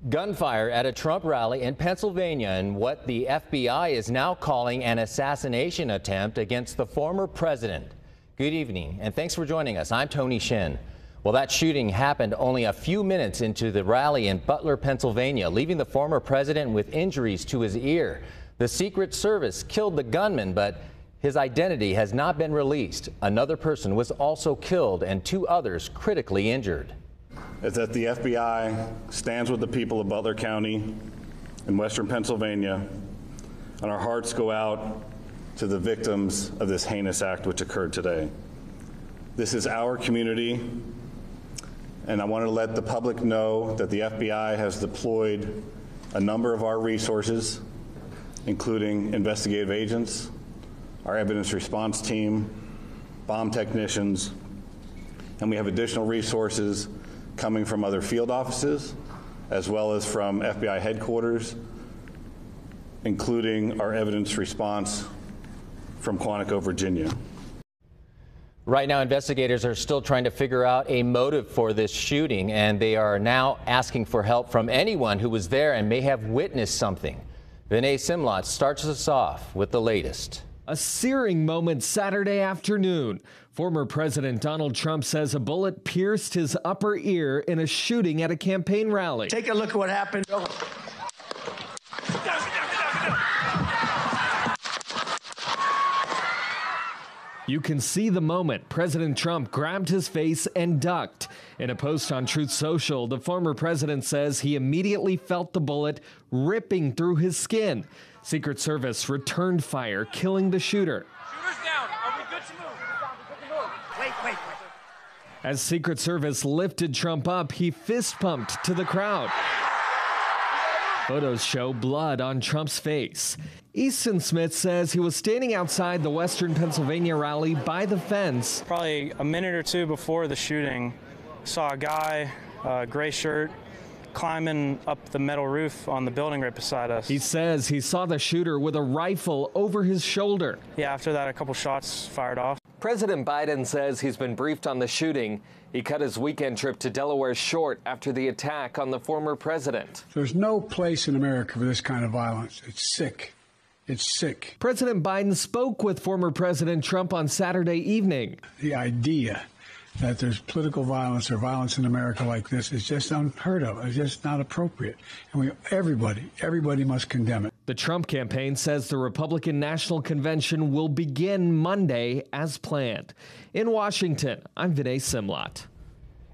Gunfire at a Trump rally in Pennsylvania in what the FBI is now calling an assassination attempt against the former president. Good evening, and thanks for joining us. I'm Tony Shin. Well, that shooting happened only a few minutes into the rally in Butler, Pennsylvania, leaving the former president with injuries to his ear. The Secret Service killed the gunman, but his identity has not been released. Another person was also killed and two others critically injured. Is that the FBI stands with the people of Butler County in western Pennsylvania, and our hearts go out to the victims of this heinous act which occurred today. This is our community, and I want to let the public know that the FBI has deployed a number of our resources, including investigative agents, our evidence response team, bomb technicians, and we have additional resources coming from other field offices, as well as from FBI headquarters, including our evidence response from Quantico, Virginia. Right now, investigators are still trying to figure out a motive for this shooting, and they are now asking for help from anyone who was there and may have witnessed something. Vinay Simlat starts us off with the latest. A searing moment Saturday afternoon. Former President Donald Trump says a bullet pierced his upper ear in a shooting at a campaign rally. Take a look at what happened. You can see the moment President Trump grabbed his face and ducked. In a post on Truth Social, the former president says he immediately felt the bullet ripping through his skin. Secret Service returned fire, killing the shooter. Shooter's down. Are we good to move? Wait. As Secret Service lifted Trump up, he fist pumped to the crowd. Photos show blood on Trump's face. Easton Smith says he was standing outside the western Pennsylvania rally by the fence. Probably a minute or two before the shooting, saw a guy, gray shirt, climbing up the metal roof on the building right beside us. He says he saw the shooter with a rifle over his shoulder. Yeah, after that, a couple shots fired off. President Biden says he's been briefed on the shooting. He cut his weekend trip to Delaware short after the attack on the former president. There's no place in America for this kind of violence. It's sick. It's sick. President Biden spoke with former President Trump on Saturday evening. The idea that there's political violence or violence in America like this is just unheard of. It's just not appropriate. And everybody must condemn it. The Trump campaign says the Republican National Convention will begin Monday as planned. In Washington, I'm Vinay Simlat.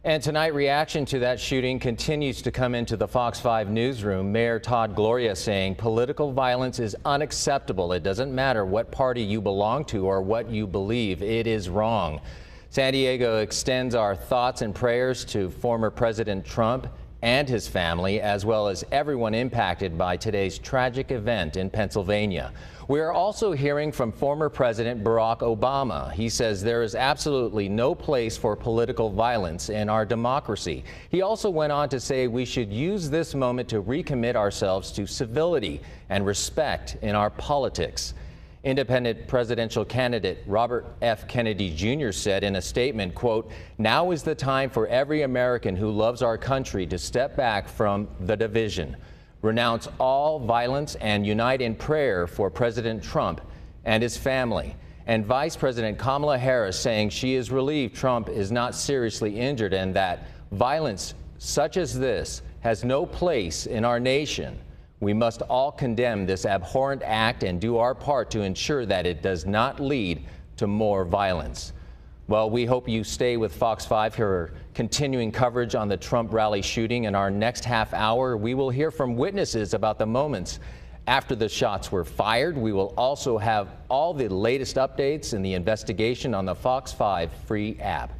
And tonight, reaction to that shooting continues to come into the Fox 5 newsroom. Mayor Todd Gloria saying political violence is unacceptable. It doesn't matter what party you belong to or what you believe. It is wrong. San Diego extends our thoughts and prayers to former President Trump and his family, as well as everyone impacted by today's tragic event in Pennsylvania. We are also hearing from former President Barack Obama. He says there is absolutely no place for political violence in our democracy. He also went on to say we should use this moment to recommit ourselves to civility and respect in our politics. Independent presidential candidate Robert F. Kennedy Jr. said in a statement, quote, "Now is the time for every American who loves our country to step back from the division, renounce all violence and unite in prayer for President Trump and his family." And Vice President Kamala Harris saying she is relieved Trump is not seriously injured and that violence such as this has no place in our nation. We must all condemn this abhorrent act and do our part to ensure that it does not lead to more violence. Well, we hope you stay with Fox 5 for continuing coverage on the Trump rally shooting. In our next half hour, we will hear from witnesses about the moments after the shots were fired. We will also have all the latest updates in the investigation on the Fox 5 free app.